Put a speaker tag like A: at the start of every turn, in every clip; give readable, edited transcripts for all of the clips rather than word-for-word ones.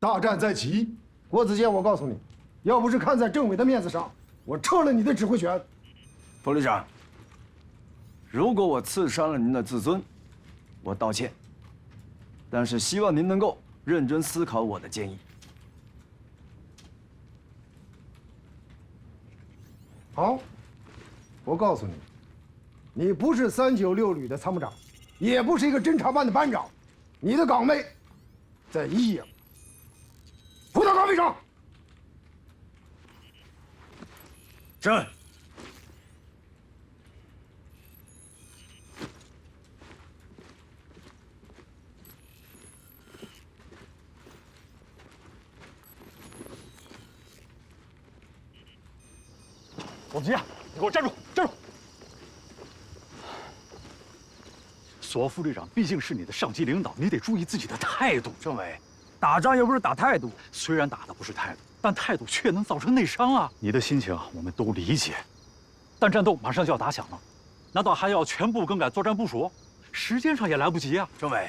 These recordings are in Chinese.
A: 大战在即。郭子健，我告诉你，要不是看在政委的面子上，我撤了你的指挥权。
B: 副旅长，如果我刺伤了您的自尊，我道歉。但是希望您能够认真思考我的建议。
A: 好，我告诉你，你不是396旅的参谋长，也不是一个侦察班的班长，你的岗位在一营。回到岗位上。
B: 朕。
C: 郭子健，你给我站住！站住！索副旅长毕竟是你的上级领导，你得注意自己的态度。
B: 政委，打仗又不是打态度，
C: 虽然打的不是态度，但态度却能造成内伤啊！你的心情我们都理解，但战斗马上就要打响了，难道还要全部更改作战部署？时间上也来不及啊！
B: 政委，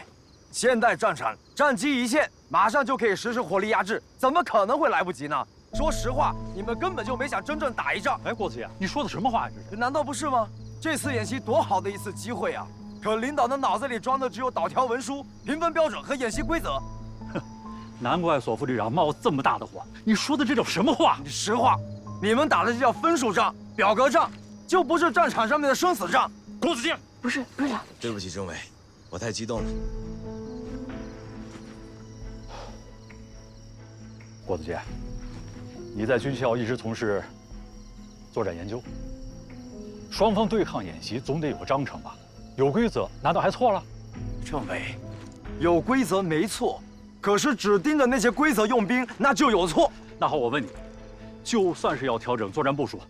B: 现代战场战机一线，马上就可以实施火力压制，怎么可能会来不及呢？说实话，你们根本就没想真正打一仗。
C: 哎，郭子健，你说的什么话呀？这是？
B: 难道不是吗？这次演习多好的一次机会啊！可领导的脑子里装的只有导条文书、评分标准和演习规则。
C: 哼，难怪索副旅长冒这么大的火。你说的这叫什么话？
B: 实话，你们打的这叫分数仗、表格仗，就不是战场上面的生死仗。
C: 郭子健，
D: 不是旅长，
E: 对不起，政委，我太激动了。
C: 郭子健，你在军校一直从事作战研究，双方对抗演习总得有个章程吧？有规则，难道还错了？
B: 政委，有规则没错，可是只盯着那些规则用兵，那就有错。
C: 那好，我问你，就算是要调整作战部署，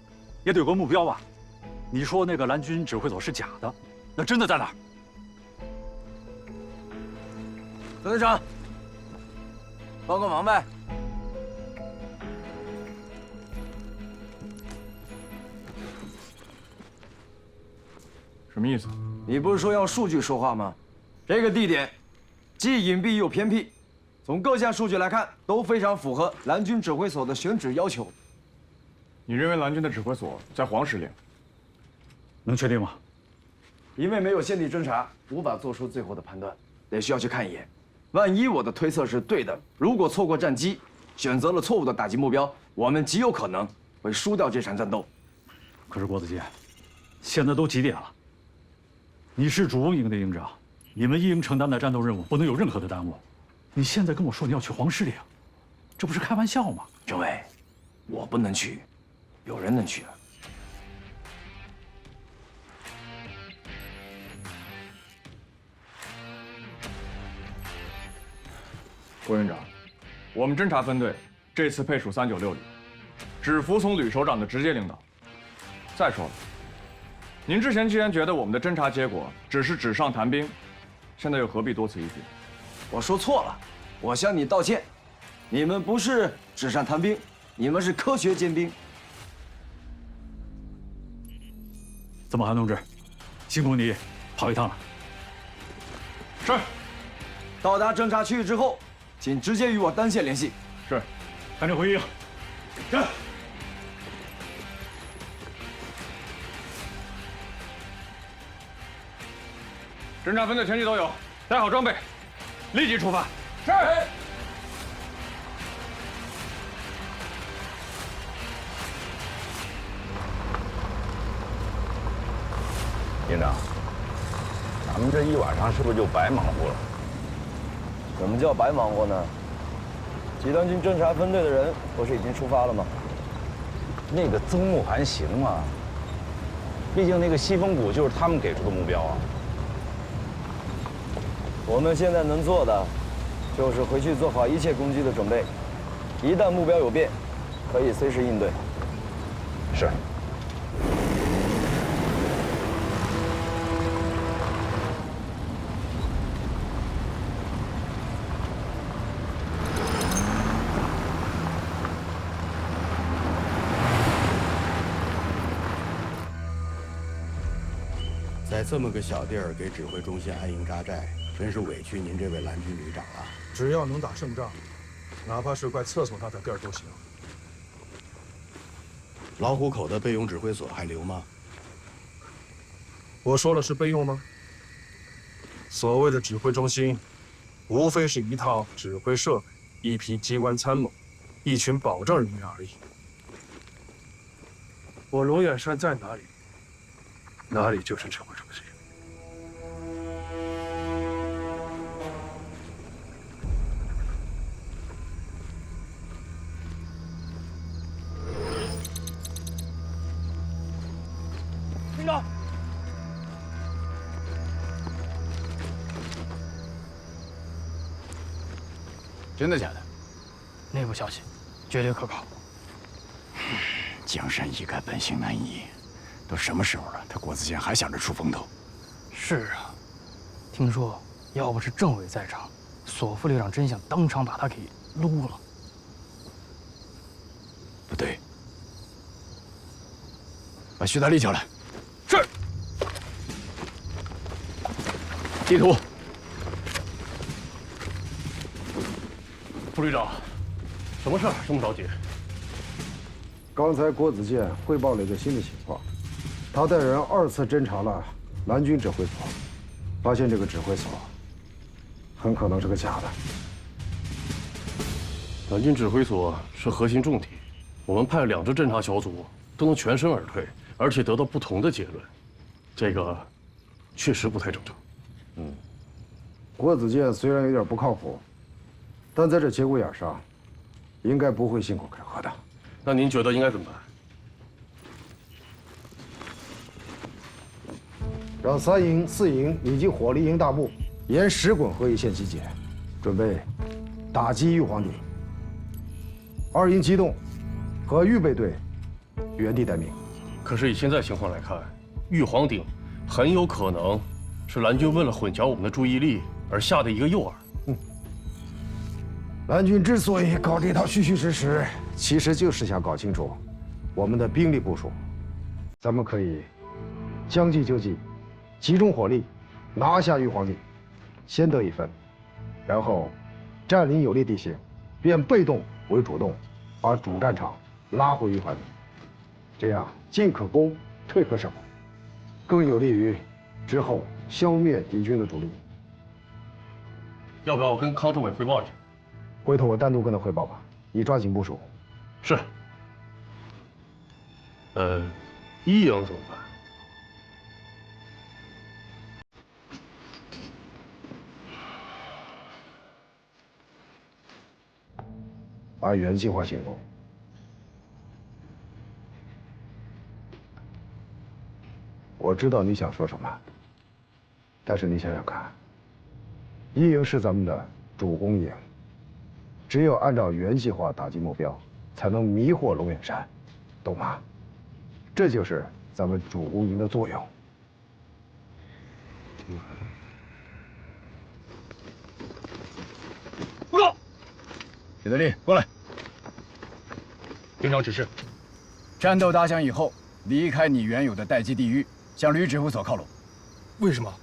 C: 也得有个目标吧？你说那个蓝军指挥所是假的，那真的在哪儿？
B: 孙队长，帮个忙呗。
F: 什么意思？
B: 你不是说用数据说话吗？这个地点既隐蔽又偏僻，从各项数据来看都非常符合蓝军指挥所的选址要求。
F: 你认为蓝军的指挥所在黄石岭？
C: 能确定吗？
B: 因为没有现地侦查，无法做出最后的判断，得需要去看一眼。万一我的推测是对的，如果错过战机，选择了错误的打击目标，我们极有可能会输掉这场战斗。
C: 可是郭子健，现在都几点了？你是主攻营的营长，你们一营承担的战斗任务不能有任何的耽误。你现在跟我说你要去黄石岭，这不是开玩笑吗？
B: 政委，我不能去，有人能去啊。
F: 郭营长，我们侦察分队这次配属396旅，只服从旅首长的直接领导。再说了，您之前既然觉得我们的侦察结果只是纸上谈兵，现在又何必多此一举？
B: 我说错了，我向你道歉。你们不是纸上谈兵，你们是科学尖兵。
C: 曾茂涵同志，辛苦你跑一趟了。
F: 是。
B: 到达侦察区域之后，请直接与我单线联系。
F: 是。
C: 赶紧回营。
F: 是。侦察分队全体都有，带好装备，立即出发。是。
G: 营长，咱们这一晚上是不是就白忙活了？
B: 什么叫白忙活呢？集团军侦察分队的人不是已经出发了吗？
G: 那个曾慕涵行吗？毕竟那个西风谷就是他们给出的目标啊。
B: 我们现在能做的，就是回去做好一切攻击的准备，一旦目标有变，可以随时应对。
G: 是。
H: 在这么个小地儿给指挥中心安营扎寨，真是委屈您这位蓝军旅长了。
A: 只要能打胜仗，
H: 哪怕是怪厕所大的地儿都行。老虎口的备用指挥所还留吗？我说了是备用吗？所谓的指挥中心，无非是一套指挥设备、一批机关参谋、一群保障人员而已。我龙眼山在哪里，哪里就是指挥中心。
C: 营长，
D: 真的假的？
I: 内部消息，绝对可靠。
D: 江山易改，本性难移。都什么时候了，他郭子健还想着出风头？
I: 是啊，听说要不是政委在场，索副旅长真想当场把他给撸了。
D: 不对，把徐大力叫来。
C: 是。地图。副旅长，什么事儿这么着急？
A: 刚才郭子健汇报了一个新的情况，他带人2次侦查了蓝军指挥所，发现这个指挥所很可能是个假的。
J: 蓝军指挥所是核心重点，我们派2支侦查小组都能全身而退，而且得到不同的结论，这个确实不太正常。
A: 郭子健虽然有点不靠谱，但在这节骨眼上，应该不会信口开河的。
J: 那您觉得应该怎么办？
A: 让3营、4营以及火力营大部沿石滚河一线集结，准备打击玉皇顶。2营机动，和预备队原地待命。
J: 可是以现在情况来看，玉皇顶很有可能是蓝军为了混淆我们的注意力而下的一个诱饵。
A: 蓝军之所以搞这套虚虚实实，其实就是想搞清楚我们的兵力部署。咱们可以将计就计，集中火力拿下玉皇顶，先得一分，然后占领有利地形，变被动为主动，把主战场拉回玉皇顶。这样进可攻，退可守，更有利于之后消灭敌军的主力。
J: 要不要我跟康政委汇报一下？
A: 回头我单独跟他汇报吧，你抓紧部署。
J: 是。1营怎么办？
A: 按原计划行动。我知道你想说什么，但是你想想看，1营是咱们的主攻营，只有按照原计划打击目标，才能迷惑龙眼山，懂吗？这就是咱们主攻营的作用。
C: 报告，
D: 许德利，过来。
C: 营长指示，
D: 战斗打响以后，离开你原有的待机地域，向旅指挥所靠拢。
H: 为什么？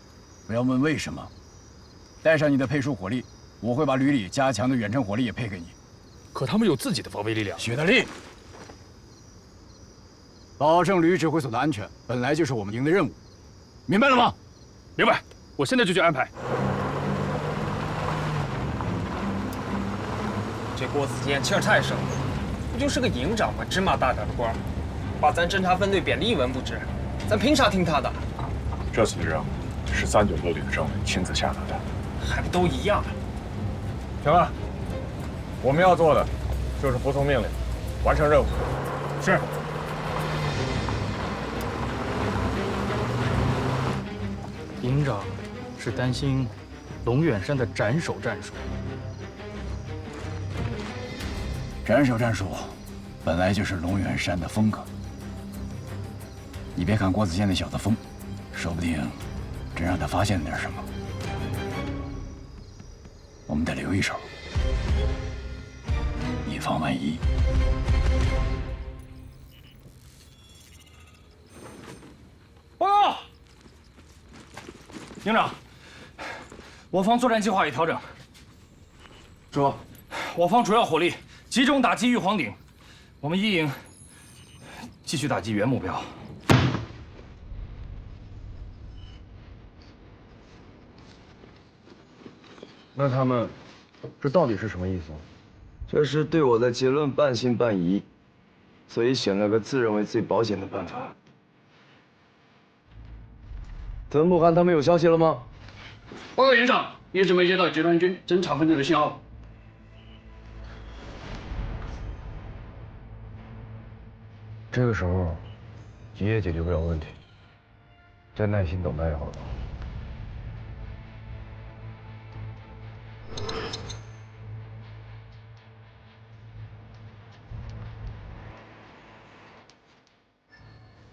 D: 不要问为什么。带上你的配属火力，我会把旅里加强的远程火力也配给你。
H: 可他们有自己的防卫力量。
D: 许德利，保证旅指挥所的安全，本来就是我们营的任务，明白了吗？
H: 明白，我现在就去安排。
K: 这郭子健气儿太盛了，不就是个营长吗？芝麻大点的官，把咱侦察分队贬得一文不值，咱凭啥听他的？
F: 这次的任务是396旅的政委亲自下达的，
K: 还不都一样？
F: 行了，我们要做的就是服从命令，完成任务。
C: 是。
I: 营长是担心龙远山的斩首战术。
D: 斩首战术本来就是龙远山的风格。你别看郭子健那小子疯，说不定真让他发现了点什么。我们得留一手，以防万一。
C: 报告，营长，我方作战计划已调整。
B: 说，
F: 我方主要火力集中打击玉皇顶，我们一营继续打击原目标。
B: 那他们这到底是什么意思？这是对我的结论半信半疑，所以选了个自认为最保险的办法。屯木汗他们有消息了吗？
L: 报告营长，一直没接到集团军侦察分队的信号。
B: 这个时候，急也解决不了问题，再耐心等待就好了。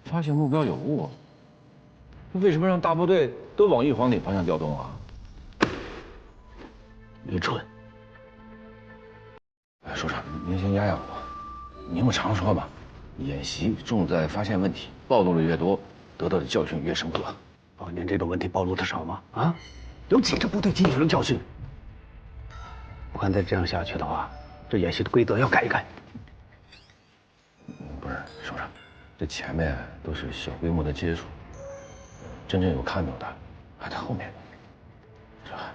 G: 发现目标有误，那为什么让大部队都往玉皇顶方向调动啊？
L: 愚蠢！
G: 哎，首长，您先压压我。您不常说嘛，演习重在发现问题，暴露的越多，得到的教训越深刻。
L: 哦，您这种问题暴露的少吗？啊，有几支部队汲取了教训。我看再这样下去的话，这演习的规则要改一改。
G: 不是，首长。这前面都是小规模的接触，真正有看头的还在后面。是吧？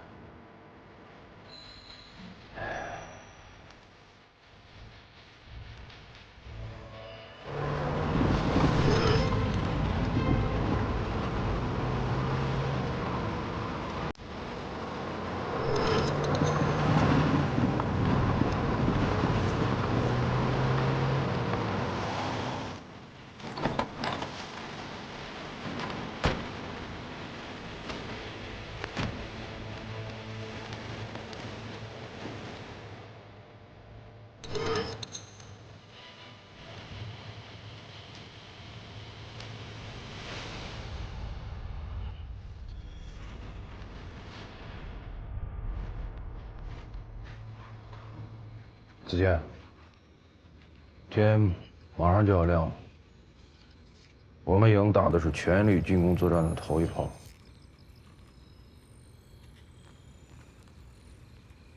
B: 子健，天马上就要亮了，我们营打的是全力进攻作战的头一炮。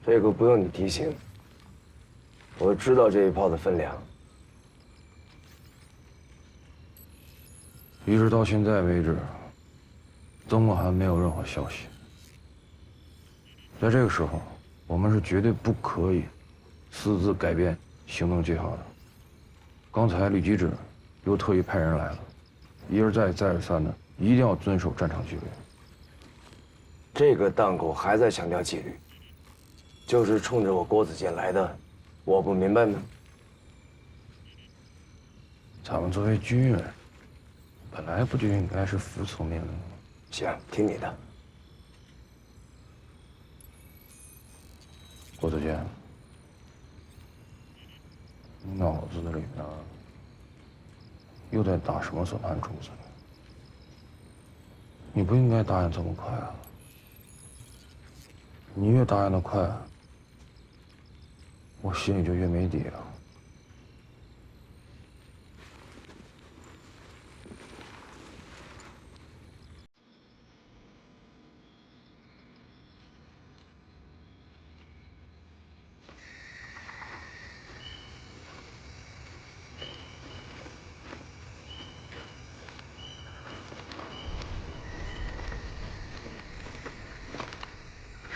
B: 这个不用你提醒，我知道这一炮的分量。一直到现在为止，曾木汗没有任何消息。在这个时候，我们是绝对不可以私自改变行动计划的。刚才吕吉止又特意派人来了，一而再再而三的一定要遵守战场纪律。这个档口还在强调纪律，就是冲着我郭子健来的，我不明白吗？咱们作为军人，本来不就应该是服从命令吗？行，听你的。郭子健，你脑子里呢又在打什么算盘珠子呢？你不应该答应这么快啊！你越答应的快，我心里就越没底啊。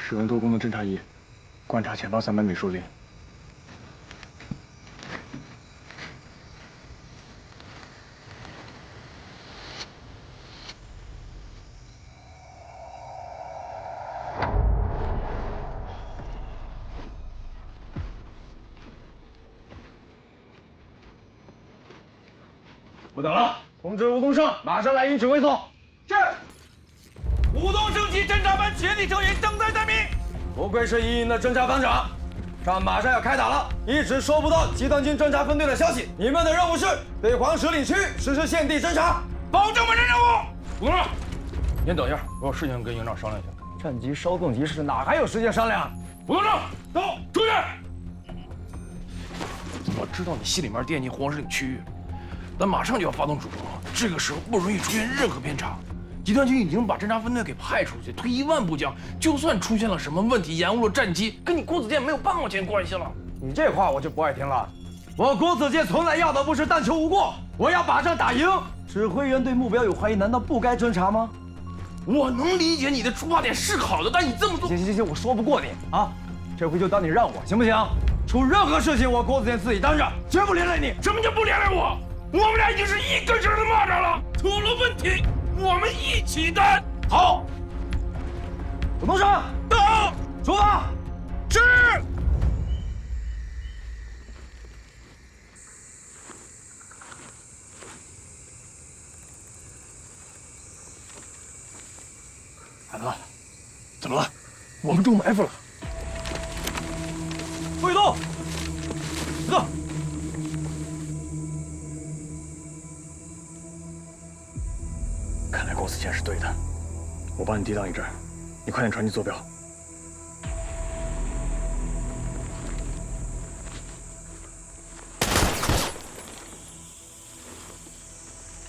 L: 使用多功能侦察仪，观察前方300米树林。
F: 不等了，
A: 通知吴东升，马上来营指挥所。
F: 是。吴东升及侦察班全体成员正在待命。
B: 不愧是一营的侦察班长，仗马上要开打了，一直收不到集团军侦察分队的消息。你们的任务是对黄石岭区实施现地侦察，
F: 保证完成任务。
L: 吴东升，您等一下，我有事情跟营长商量一下。
B: 战机稍纵即逝，哪还有时间商量？
L: 吴东升，走，出去。
K: 我知道你心里面惦记黄石岭区域，但马上就要发动主攻了，这个时候不允许出现任何偏差。集团军已经把侦察分队给派出去，退一万步讲，就算出现了什么问题，延误了战机，跟你郭子健没有半毛钱关系了。
B: 你这话我就不爱听了。我郭子健从来要的不是但求无过，我要把仗打赢。指挥员对目标有怀疑，难道不该侦察吗？
K: 我能理解你的出发点是好的，但你这么做……
B: 行，我说不过你啊，这回就当你让我，行不行？出任何事情，我郭子健自己担着，绝不连累你。
K: 什么叫不连累我？我们俩已经是一根筋的蚂蚱了，出了问题我们一起担。好，
B: 总动手，
K: 到，
B: 出发。
K: 是。
C: 海哥，怎么了？我们中埋伏了。
B: 不许动！走。
C: 看来郭子健是对的，我帮你抵挡一阵，你快点传递坐标。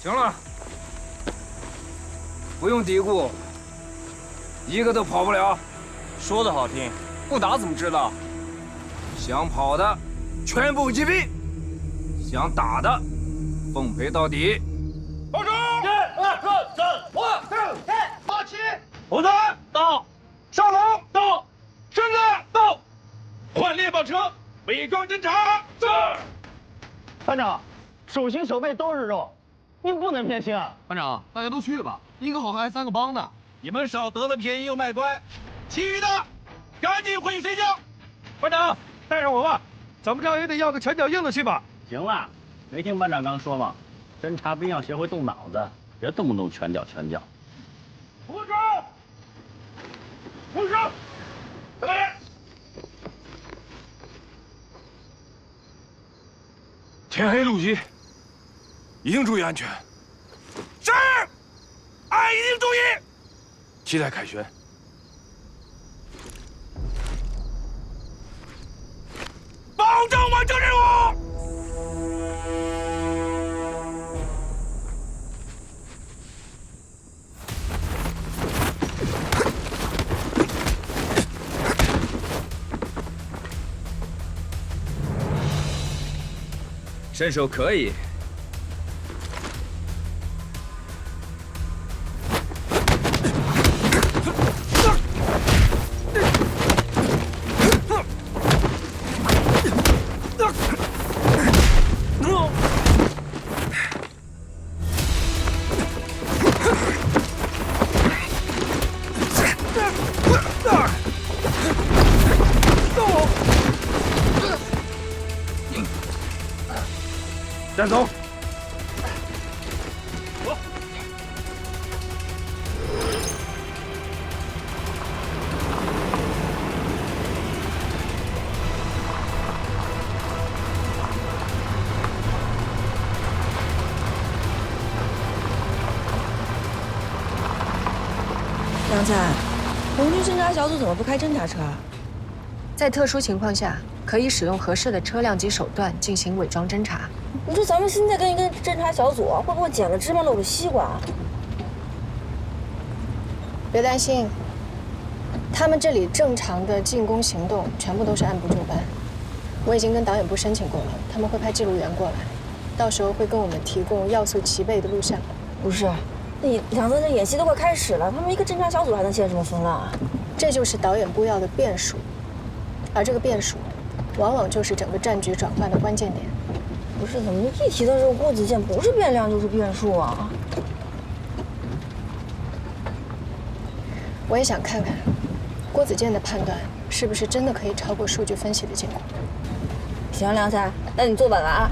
K: 行了，不用嘀咕，一个都跑不了。说的好听，不打怎么知道？想跑的全部击毙，想打的奉陪到底。报仇！1、2、3、5、6、7、8、7，虎子到，上龙到，身子到，换猎豹车，伪装侦察。是。
L: 班长，手心手背都是肉，您不能偏心啊！
M: 班长，大家都去吧，一个好汉还3个帮呢。
K: 你们少得了便宜又卖乖，其余的赶紧回去睡觉。班长，带上我吧，怎么着也得要个拳脚硬的去吧。
L: 行了，没听班长刚说吗？侦察兵要学会动脑子，别动不动拳脚。
K: 不是，不是，天黑路急，一定注意安全。是，俺一定注意。期待凯旋。保证完成任务。身手可以。站走！
N: 杨菜，红军侦察小组怎么不开侦察车啊？
O: 在特殊情况下，可以使用合适的车辆及手段进行伪装侦察。
N: 你说咱们现在跟一个侦察小组，会不会捡了芝麻漏了西瓜？
O: 别担心，他们这里正常的进攻行动全部都是按部就班。我已经跟导演部申请过了，他们会派记录员过来，到时候会跟我们提供要素齐备的录像。
N: 不是，你两个人演戏都快开始了，他们一个侦察小组还能泄什么风浪啊？
O: 这就是导演部要的变数，而这个变数，往往就是整个战局转换的关键点。
N: 不是，怎么一提到这个郭子健，不是变量就是变数啊？
O: 我也想看看，郭子健的判断是不是真的可以超过数据分析的结果。
N: 行，梁才，那你坐稳了啊！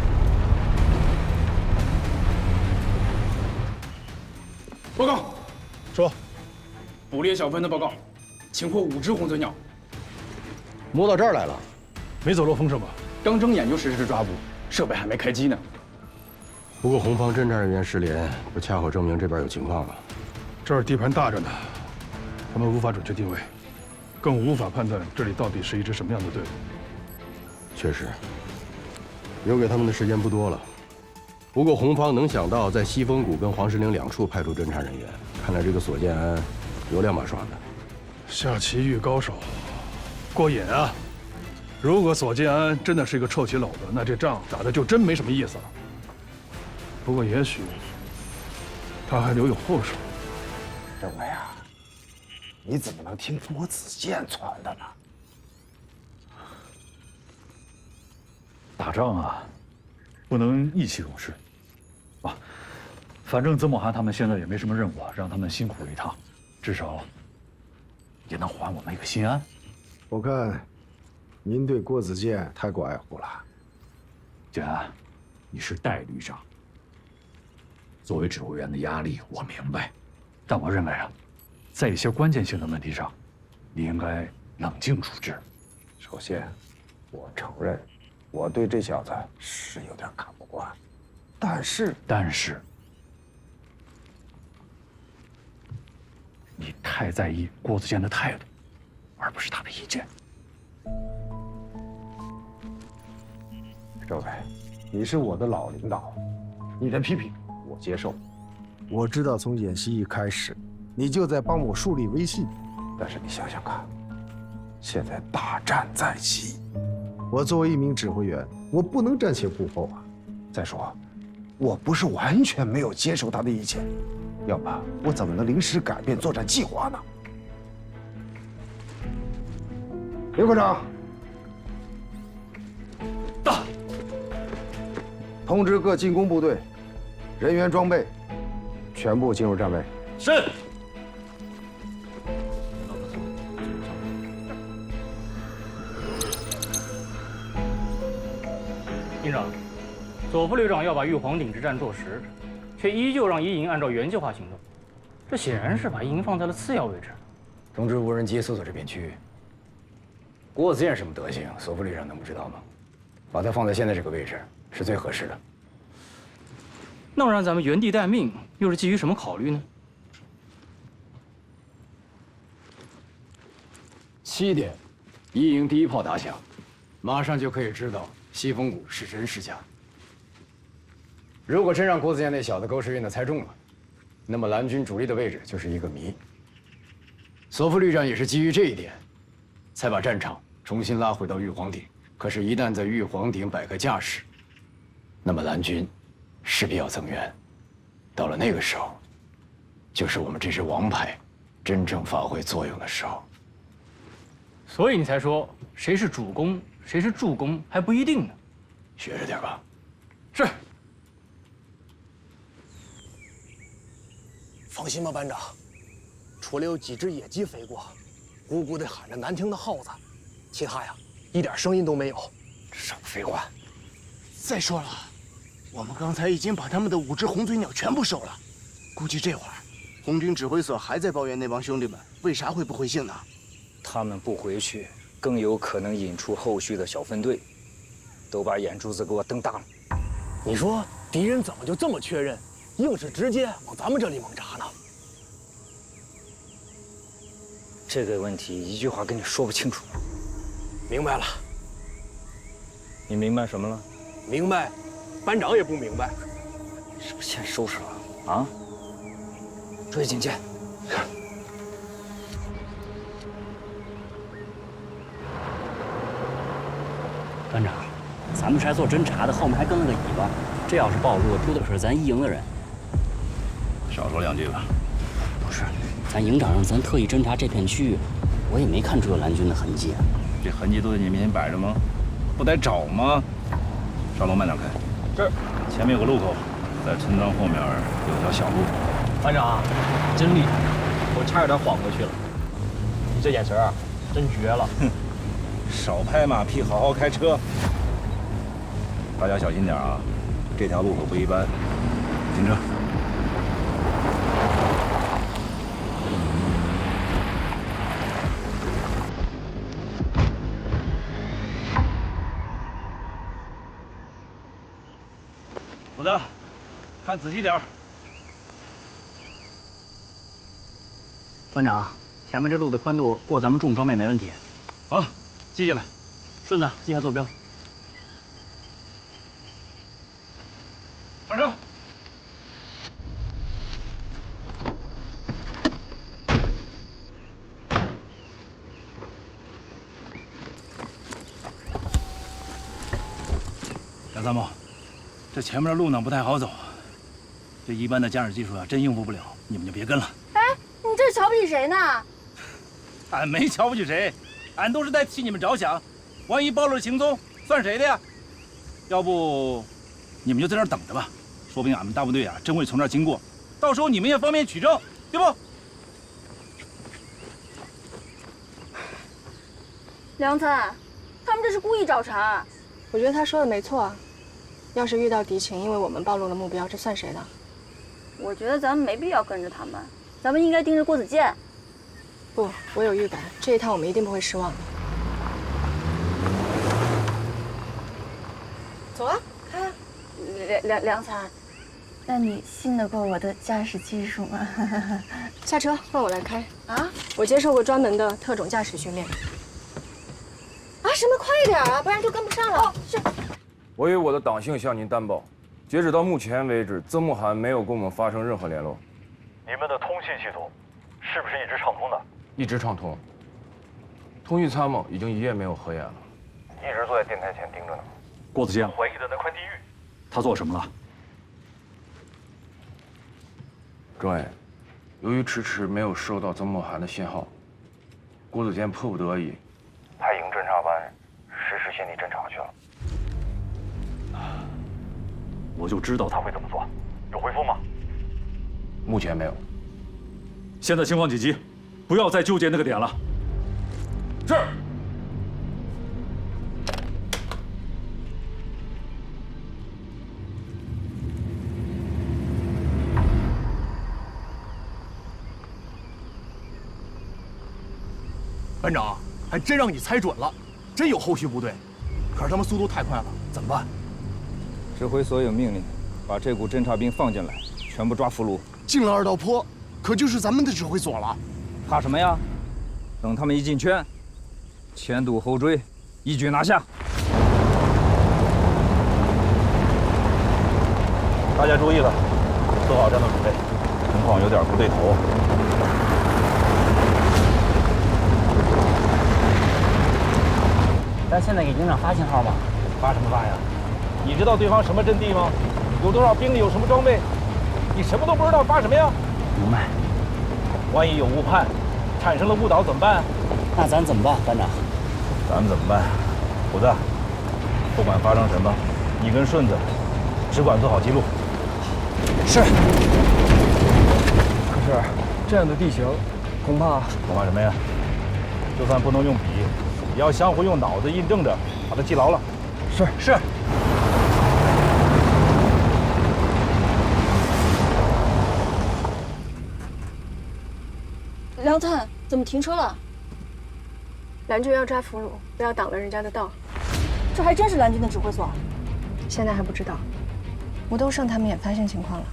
P: 报告，
H: 说，
P: 捕猎小分的报告，擒获5只红嘴鸟。
J: 摸到这儿来了，
H: 没走漏风声吧？
P: 刚睁眼就实施抓捕，设备还没开机呢。
J: 不过红方侦察人员失联，不恰好证明这边有情况吗？
H: 这儿地盘大着呢，他们无法准确定位，更无法判断这里到底是一支什么样的队伍。
J: 确实，留给他们的时间不多了。
G: 不过红方能想到在西风谷跟黄石岭两处派出侦查人员，看来这个索建安有两把刷子。
H: 下棋遇高手，过瘾啊！如果索建安真的是一个臭棋篓子，那这仗打的就真没什么意思了。不过也许他还留有后手。
A: 政委啊，你怎么能听郭子健传的呢？
C: 打仗啊，不能意气用事。啊，反正曾某涵他们现在也没什么任务，让他们辛苦了一趟，至少也能还我们一个心安。
A: 我看您对郭子健太过爱护了。
C: 建安，你是代旅长，作为指挥员的压力我明白，但我认为啊，在一些关键性的问题上，你应该冷静处置。
A: 首先，我承认我对这小子是有点看不惯，但是
C: 你太在意郭子健的态度，而不是他的意见。
A: 政委，你是我的老领导，你的批评我接受。我知道从演习一开始，你就在帮我树立威信，但是你想想看，现在大战在即，我作为一名指挥员，我不能瞻前顾后啊。再说，我不是完全没有接受他的意见，要不我怎么能临时改变作战计划呢？刘科长，
C: 到。
A: 通知各进攻部队，人员装备全部进入站位。
C: 是。
I: 营长，左副旅长要把玉皇顶之战做实，却依旧让一营按照原计划行动，这显然是把一营放在了次要位置。
D: 通知无人机搜索这片区域。郭子健什么德行，索副旅长能不知道吗？把他放在现在这个位置是最合适的。
I: 那么让咱们原地待命，又是基于什么考虑呢
D: ？7点，一营第一炮打响，马上就可以知道西风谷是真是假。如果真让郭子健那小子狗屎运的猜中了，那么蓝军主力的位置就是一个谜。索副旅长也是基于这一点，才把战场重新拉回到玉皇顶。可是，一旦在玉皇顶摆个架势，那么蓝军势必要增援。到了那个时候，就是我们这支王牌真正发挥作用的时候。
I: 所以你才说谁是主攻，谁是助攻还不一定呢。
D: 学着点吧。
I: 是。
M: 放心吧，班长，除了有几只野鸡飞过，咕咕地喊着难听的号子，其他呀一点声音都没有。
D: 少废话！
M: 再说了，我们刚才已经把他们的5只红嘴鸟全部收了，估计这会儿红军指挥所还在抱怨那帮兄弟们为啥会不回信呢？
K: 他们不回去，更有可能引出后续的小分队，都把眼珠子给我瞪大了。
M: 你说敌人怎么就这么确认，硬是直接往咱们这里猛扎呢？
K: 这个问题一句话跟你说不清楚。
M: 明白了。
K: 你明白什么了？
M: 明白，班长也不明白。
K: 是不是先收拾了啊？注意警戒。
L: 班长，咱们是来做侦查的，后面还跟了个尾巴，这要是暴露了，丢的可是咱一营的人。
D: 少说2句吧。
L: 不是，咱营长让咱特意侦查这片区域，我也没看出有蓝军的痕迹啊。
D: 这痕迹都在你面前摆着吗？不得找吗？少龙，慢点开。
K: 是。
D: 前面有个路口，在村庄后面有条小路。
K: 班长，真厉害，我差点晃过去了。你这眼神啊，真绝了。
D: 哼，少拍马屁，好好开车。大家小心点啊，这条路可不一般。停车。
L: 虎子，看仔细点儿。班长，前面这路的宽度过咱们重装备没问题。好，记下来。顺子，记下坐标。
C: 班长。
L: 杨参谋，这前面的路呢不太好走，这一般的驾驶技术啊真应付不了，你们就别跟了。
N: 哎，你这是瞧不起谁呢？
L: 俺没瞧不起谁，俺都是在替你们着想。万一暴露了行踪，算谁的呀？要不，你们就在这儿等着吧，说不定俺们大部队啊真会从这儿经过，到时候你们也方便取证，对不？
N: 梁参，他们这是故意找茬。
O: 我觉得他说的没错啊。要是遇到敌情，因为我们暴露了目标，这算谁的？
N: 我觉得咱们没必要跟着他们，咱们应该盯着郭子健。
O: 不，我有预感，这一趟我们一定不会失望的。走啊，开啊！
N: 梁参，那你信得过我的驾驶技术吗？
O: 下车，换我来开啊！我接受过专门的特种驾驶训练。啊，什么快一点啊，不然就跟不上了。哦，是。
K: 我以我的党性向您担保，截止到目前为止，曾慕涵没有跟我们发生任何联络。
J: 你们的通信系统是不是一直畅通的？
K: 一直畅通。通讯参谋已经1夜没有合眼了，
J: 一直坐在电台前盯着呢。
C: 郭子健，
J: 怀疑的那块地域，
C: 他做什么了？
K: 政委，由于迟迟没有收到曾慕涵的信号，郭子健迫不得已
J: 派营侦察班实施现地侦查去了。
C: 我就知道
J: 他会这么做。有回复吗？
K: 目前没有。
C: 现在情况紧急，不要再纠结那个点了。
K: 是。
M: 班长，还真让你猜准了，真有后续部队，可是他们速度太快了，怎么办？
K: 指挥所有命令，把这股侦察兵放进来，全部抓俘虏。
M: 进了2道坡，可就是咱们的指挥所了。
K: 怕什么呀？等他们一进圈，前堵后追，一举拿下。
J: 大家注意了，做好战斗准备，情况有点不对头。
I: 咱现在给营长发信号吗？发什么发呀？
J: 你知道对方什么阵地吗？有多少兵力？有什么装备？你什么都不知道，发什么呀？
I: 明白。
J: 万一有误判，产生了误导怎么办？
I: 那咱怎么办，班长？
J: 咱们怎么办？虎子，不管发生什么，你跟顺子只管做好记录。
I: 是。
K: 可是这样的地形，恐怕
J: 什么呀？就算不能用笔，也要相互用脑子印证着，把它记牢了。
I: 是。
N: 梁探，怎么停车了？
O: 蓝军要抓俘虏，不要挡了人家的道。
N: 这还真是蓝军的指挥所？
O: 现在还不知道，吴东胜他们也发现情况了。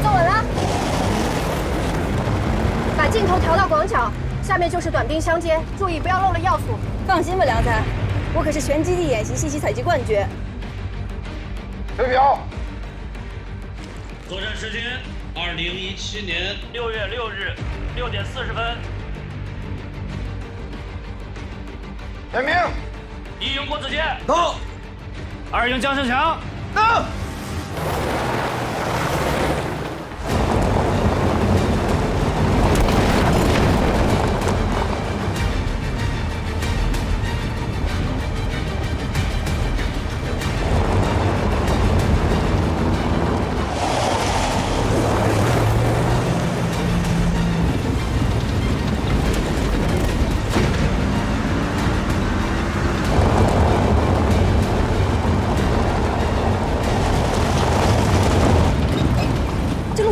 O: 坐稳了，把镜头调到广角，下面就是短兵相接，注意不要漏了要素。
N: 放心吧，梁探，我可是全基地演习信息采集冠军。
A: 对表。
Q: 作战时间：2017年6月6日6点40分。
A: 点名。
Q: 1营郭子健
A: 到。
Q: 2营江胜强
A: 到。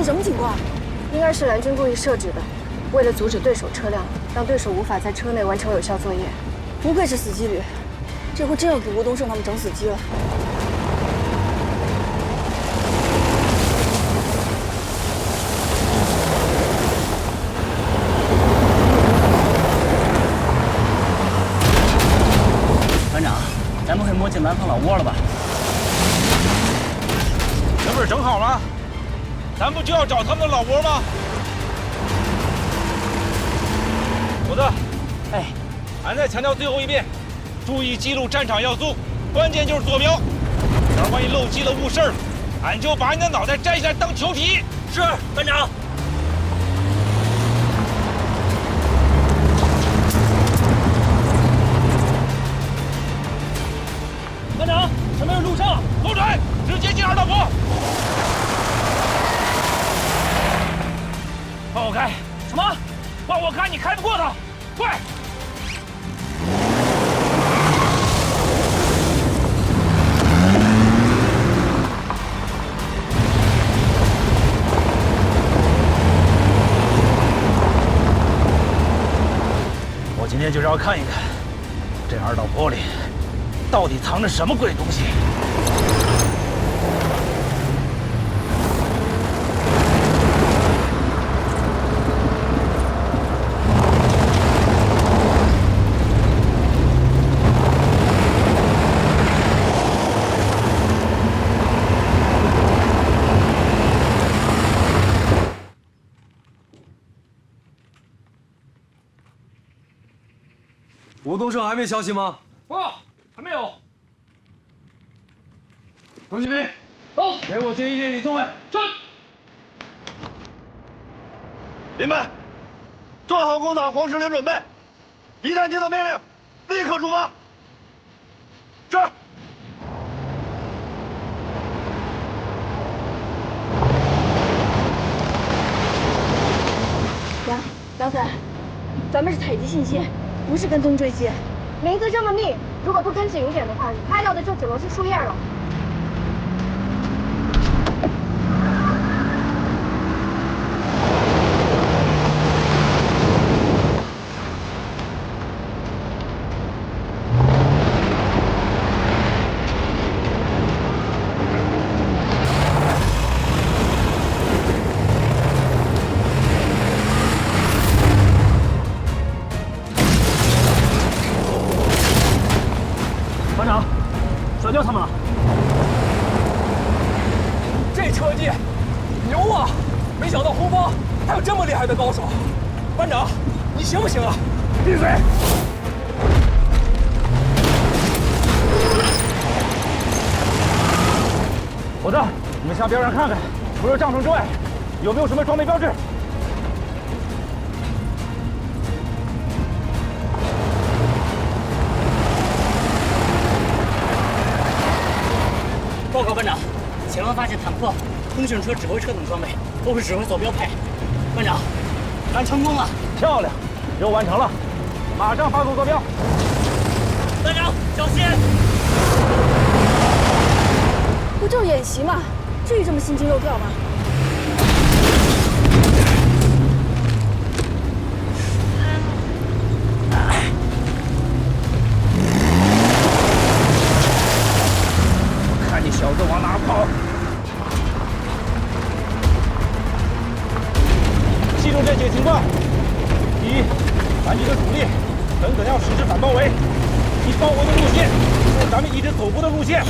N: 什么情况？
O: 应该是蓝军故意设置的，为了阻止对手车辆，让对手无法在车内完成有效作业。
N: 不愧是死机旅，这回真要给吴东胜他们整死机了。
I: 班长，咱们会摸进南方老窝了吧？
J: 这不是正好吗？咱不就要找他们的老窝吗？我
L: 再强调最后一遍，注意记录战场要素，关键就是坐标。要是万一漏记了误事儿了，俺就把你的脑袋摘下来当球皮。
Q: 是，班长。班长，前面有路上，
L: 左转，直接进二道坡。放我开！
Q: 什么？
L: 放我开！你开不过他，快！我今天就是要看一看，这二道坡里到底藏着什么鬼东西。
B: 吴东胜还没消息吗？
Q: 不，还没有。
L: 董启飞，
Q: 走，
L: 给我接一列李宗伟。
Q: 是。
J: 林们，做好攻打黄石岭准备，一旦接到命令，立刻出发。是。
N: 梁总，咱们是采集信息，不是跟踪追击。林子这么密，如果不跟紧一点的话，你拍到的就只能是树叶了。
Q: 班长，甩掉他们了。这车技牛啊！没想到红方还有这么厉害的高手。班长，你行不行啊？
L: 闭嘴！伙子，你们向边上看看，除了帐篷之外，有没有什么装备标志？
I: 报告班长，前方发现坦克、通讯车、指挥车等装备，都是指挥所标配。班长，咱成功了！
L: 漂亮，任务完成了，马上发送坐标。
I: 班长，小心！
N: 不就是演习吗？至于这么心惊肉跳吗？
L: 看你小子往哪跑！记住这几个情况：第一，咱几个主力狠狠要实施反包围，你包围的路线就是咱们一直走过的路线。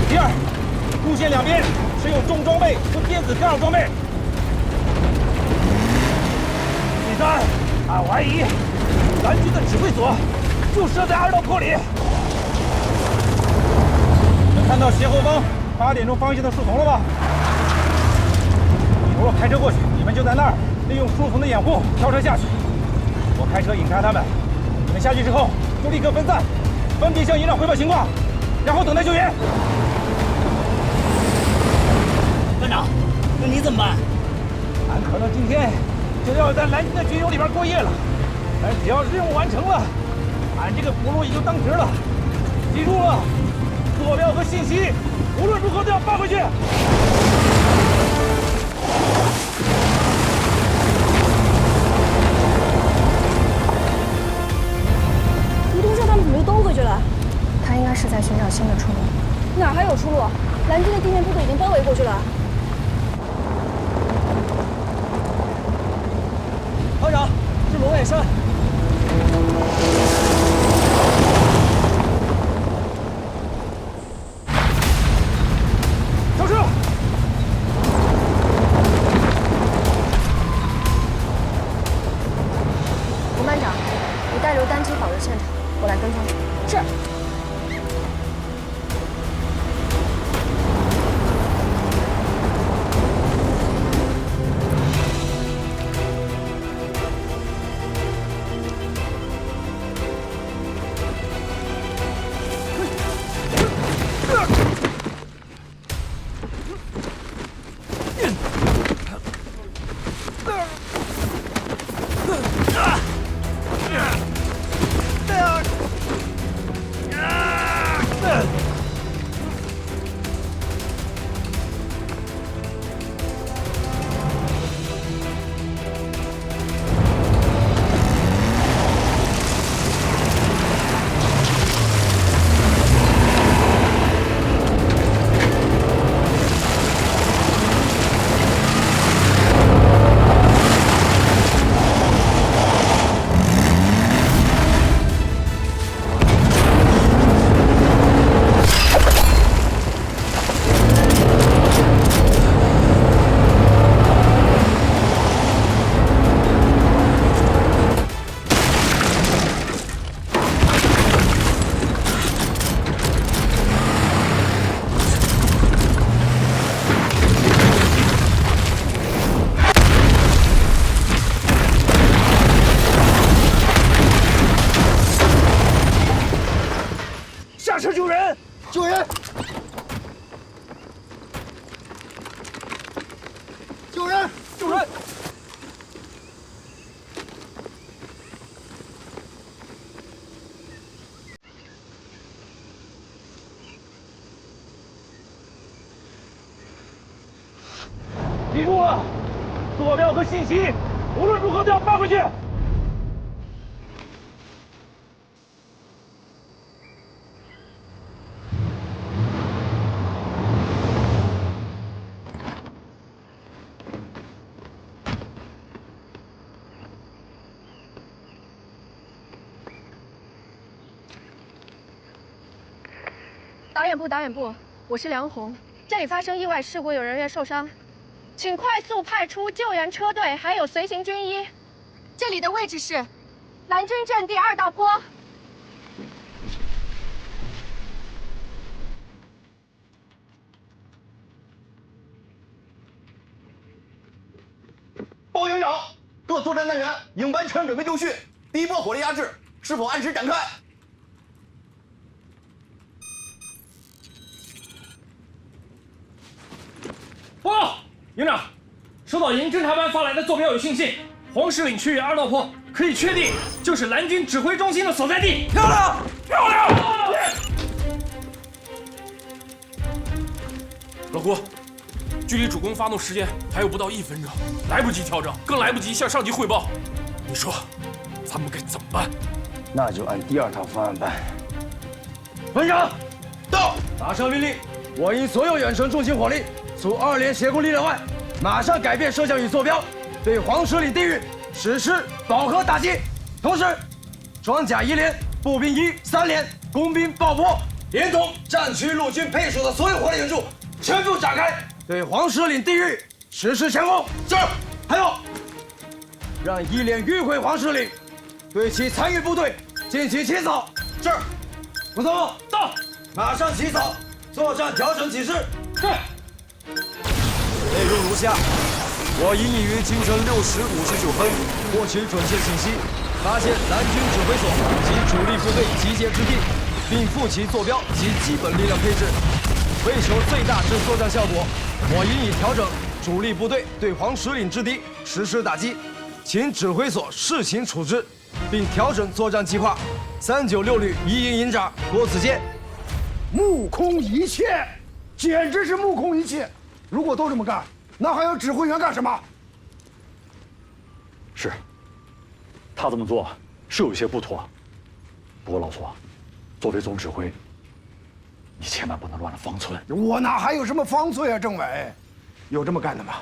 L: 第二，路线两边持有重装备和电子干扰装备。第三，俺怀疑蓝军的指挥所就设在二道坡里。能看到斜后方8点钟方向的树丛了吧？一会儿我开车过去，你们就在那儿利用树丛的掩护跳车下去。我开车引开他们，你们下去之后就立刻分散，分别向营长汇报情况，然后等待救援。
I: 班长，那你怎么办？
L: 俺可能今天就要在蓝军的军营里边过夜了，但只要任务完成了，俺这个部落也就当值了。记住了，坐标和信息无论如何都要发回去。
N: 吴东胜他们怎么又都回去了？
O: 他应该是在寻找新的出路。
N: 哪还有出路？蓝军的地面部队已经包围过去了。
Q: 团长，是龙眼山。
L: 上车！
O: 吴班长，你带着
Q: 标和信息，无论如何都要搬回去。
N: 导演部，我是梁红，这里发生意外事故，有人员受伤，请快速派出救援车队，还有随行军医。这里的位置是蓝军阵地2道坡。
K: 报营长，各作战单元应完全准备就绪，第一波火力压制是否按时展开？
Q: 报告，营长，收到营侦察班发来的坐标与信息，黄石岭区域2道坡，可以确定就是蓝军指挥中心的所在地。漂亮，漂亮！
P: 老郭，距离主攻发动时间还有不到1分钟，来不及调整，更来不及向上级汇报。你说，咱们该怎么办？
B: 那就按第2套方案办。班长，到！马上命令，我营所有远程重型火力，除2连协攻力量外，马上改变摄像与坐标，对黄石岭地域实施饱和打击。同时，装甲1连、步兵1、3连、工兵爆破，连同战区陆军配属的所有火力援助，全部展开，对黄石岭地域实施强攻。是。还有，让1连迂回黄石岭，对其参与部队进行清扫。是。副总到，马上起草作战调整指示。是。内容如下：我营已于清晨6时59分获取准确信息，发现蓝军指挥所及主力部队集结之地，并附其坐标及基本力量配置。为求最大之作战效果，我营已调整主力部队对黄石岭之敌实施打击，请指挥所视情处置，并调整作战计划。396旅一营营长郭子健。
A: 目空一切，简直是目空一切。如果都这么干，那还有指挥员干什么？
C: 是，他这么做是有一些不妥。不过老左，作为总指挥，你千万不能乱了方寸。
A: 我哪还有什么方寸啊，政委？有这么干的吗？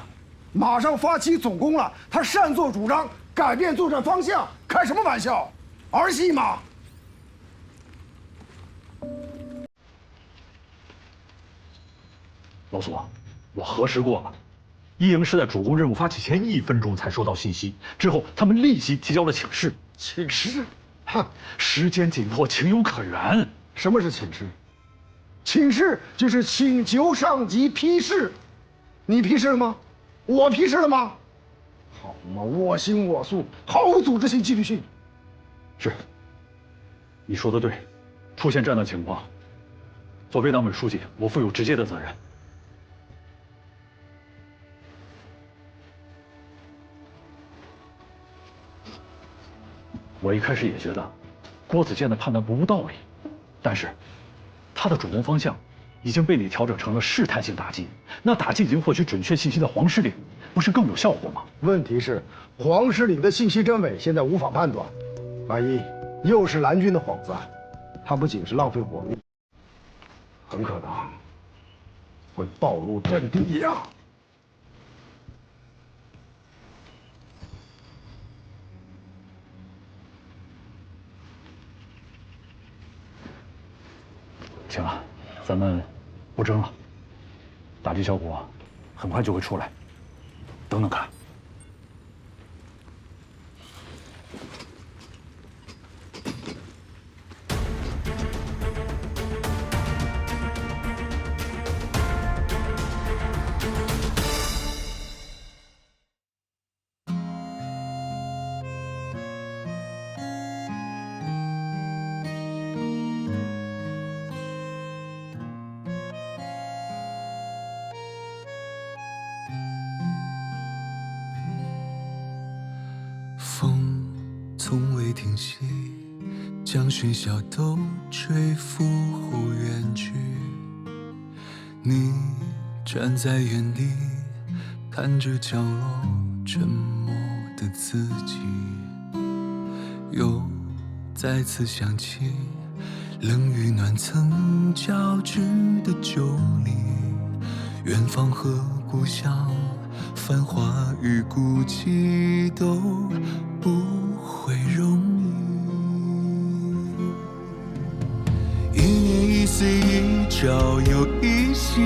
A: 马上发起总攻了，他擅作主张，改变作战方向，开什么玩笑？儿戏吗？
C: 老左，我核实过了，一营是在主攻任务发起前1分钟才收到信息，之后他们立即提交了请示。
A: 请示？哼，
C: 时间紧迫，情有可原。
A: 什么是请示？请示就是请求上级批示。你批示了吗？我批示了吗？好嘛，我行我素，毫无组织性、纪律性。
C: 是，你说的对，出现这样的情况，作为党委书记，我负有直接的责任。我一开始也觉得郭子健的判断不无道理，但是他的主攻方向已经被你调整成了试探性打击，那打击已经获取准确信息的黄石岭，不是更有效果吗？
A: 问题是黄石岭的信息真伪现在无法判断，万一又是蓝军的幌子，他不仅是浪费火力，很可能会暴露阵地呀。
C: 行了，咱们不争了，打击效果很快就会出来，等等看。
R: 从未停息，将喧嚣都吹拂后远去。你站在原地，看着角落沉默的自己，又再次想起冷与暖曾交织的酒里，远方和故乡，繁华与孤寂都不会容易。一年一岁，一朝又一夕，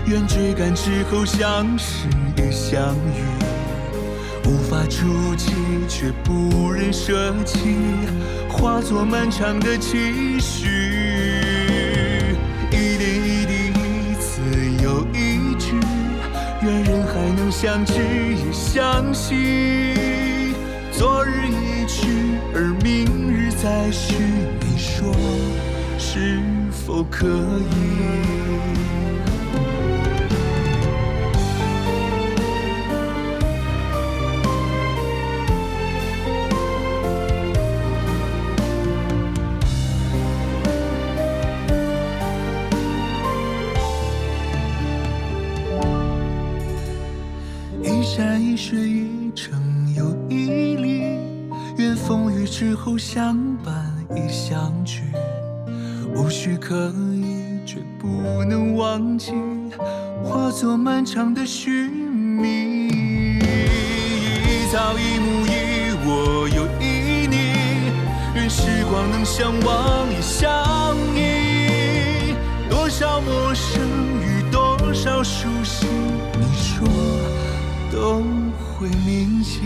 R: 愿追赶之后相识与相遇，无法触及却不忍舍弃，化作漫长的期许。一点一滴，一次又一句，愿人还能相知也相惜。昨日一去，而明日再续，你说是否可以？一山一水，一城又一里，愿风雨之后相伴亦相聚，无需刻意，却不能忘记，化作漫长的寻觅。一草一木，一我又一你，愿时光能相忘也相依。多少陌生与多少熟悉，你说都会铭记。